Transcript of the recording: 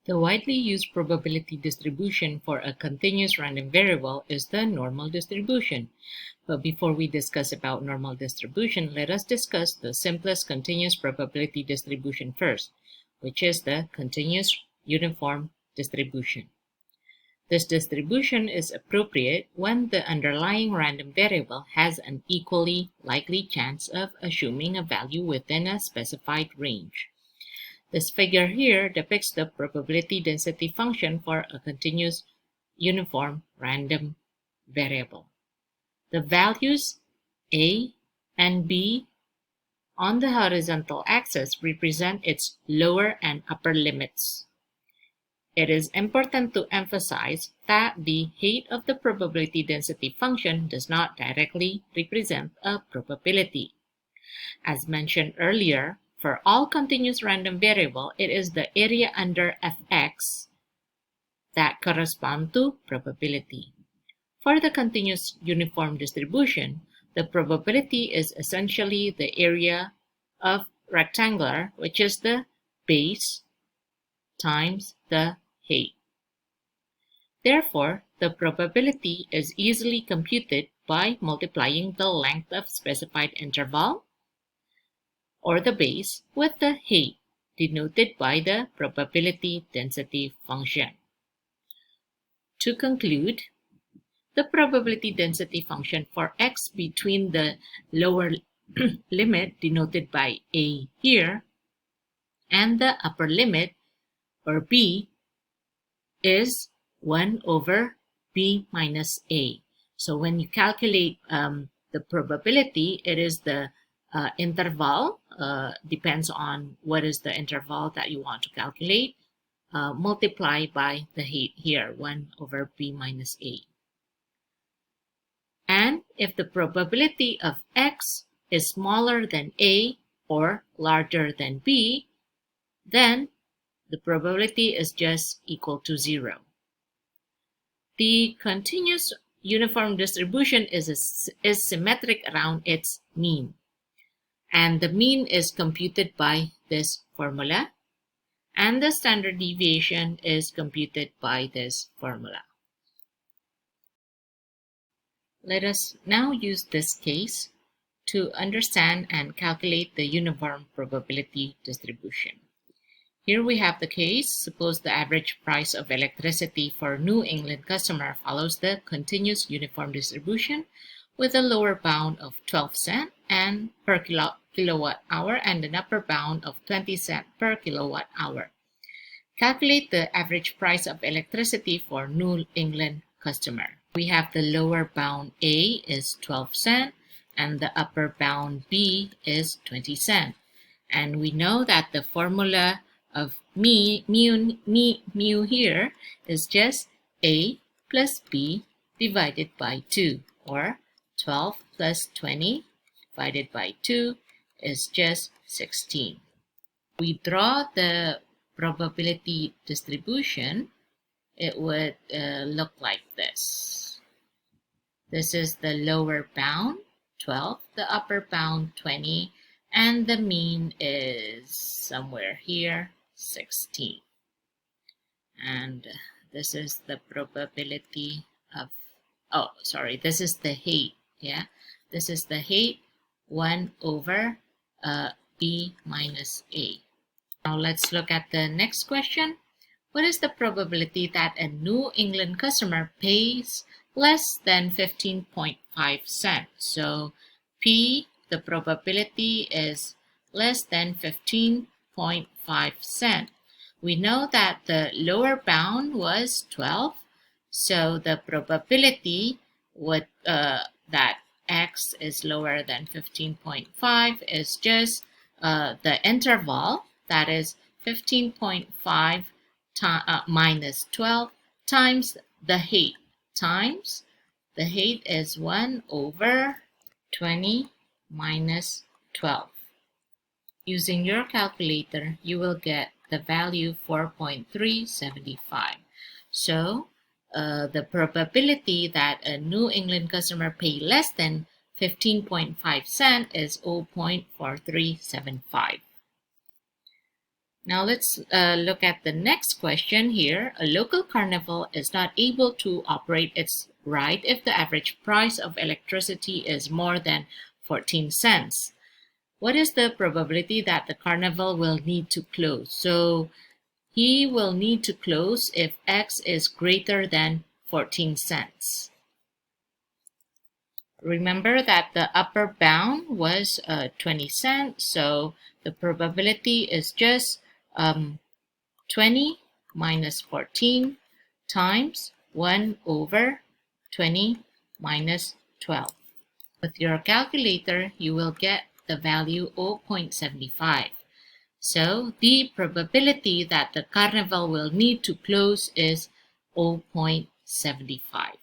The widely used probability distribution for a continuous random variable is the normal distribution. But before we discuss about normal distribution, let us discuss the simplest continuous probability distribution first, which is the continuous uniform distribution. This distribution is appropriate when the underlying random variable has an equally likely chance of assuming a value within a specified range. This figure here depicts the probability density function for a continuous uniform random variable. The values a and b on the horizontal axis represent its lower and upper limits. It is important to emphasize that the height of the probability density function does not directly represent a probability. As mentioned earlier, for all continuous random variable, it is the area under fx that correspond to probability. For the continuous uniform distribution, the probability is essentially the area of rectangular, which is the base times the height. Therefore, the probability is easily computed by multiplying the length of specified interval or the base with the height, denoted by the probability density function. To conclude, the probability density function for x between the lower limit, denoted by a here, and the upper limit, or b, is 1 over b minus a. So when you calculate the probability, it is the interval, depends on what is the interval that you want to calculate, multiply by the height here, 1 over b minus a. And if the probability of x is smaller than a or larger than b, then the probability is just equal to 0. The continuous uniform distribution is symmetric around its mean. And the mean is computed by this formula, and the standard deviation is computed by this formula. Let us now use this case to understand and calculate the uniform probability distribution. Here we have the case. Suppose the average price of electricity for New England customer follows the continuous uniform distribution with a lower bound of 12 cents and per kilowatt hour and an upper bound of 20 cents per kilowatt hour. Calculate the average price of electricity for New England customer. We have the lower bound A is 12 cents and the upper bound B is 20 cents. And we know that the formula of mu here is just A plus B divided by 2, or 12 plus 20 divided by 2 is just 16. We draw the probability distribution, it would look like this. This is the lower bound, 12, the upper bound, 20, and the mean is somewhere here, 16. And this is the probability of, this is the height, yeah? This is the height, 1 over b minus a. Now let's look at the next question. What is the probability that a New England customer pays less than 15.5 cents? So P, the probability is less than 15.5 cents. We know that the lower bound was 12, so the probability would that x is lower than 15.5 is just the interval, that is 15.5 minus 12 times the height, times the height is 1 over 20 minus 12. Using your calculator, you will get the value 4.375. So the probability that a New England customer pay less than 15.5 cents is 0.4375. Now let's look at the next question here. A local carnival is not able to operate its ride if the average price of electricity is more than 14 cents. What is the probability that the carnival will need to close? So he will need to close if X is greater than 14 cents. Remember that the upper bound was 20 cents, so the probability is just 20 minus 14 times 1 over 20 minus 12. With your calculator, you will get the value 0.75. So the probability that the carnival will need to close is 0.75.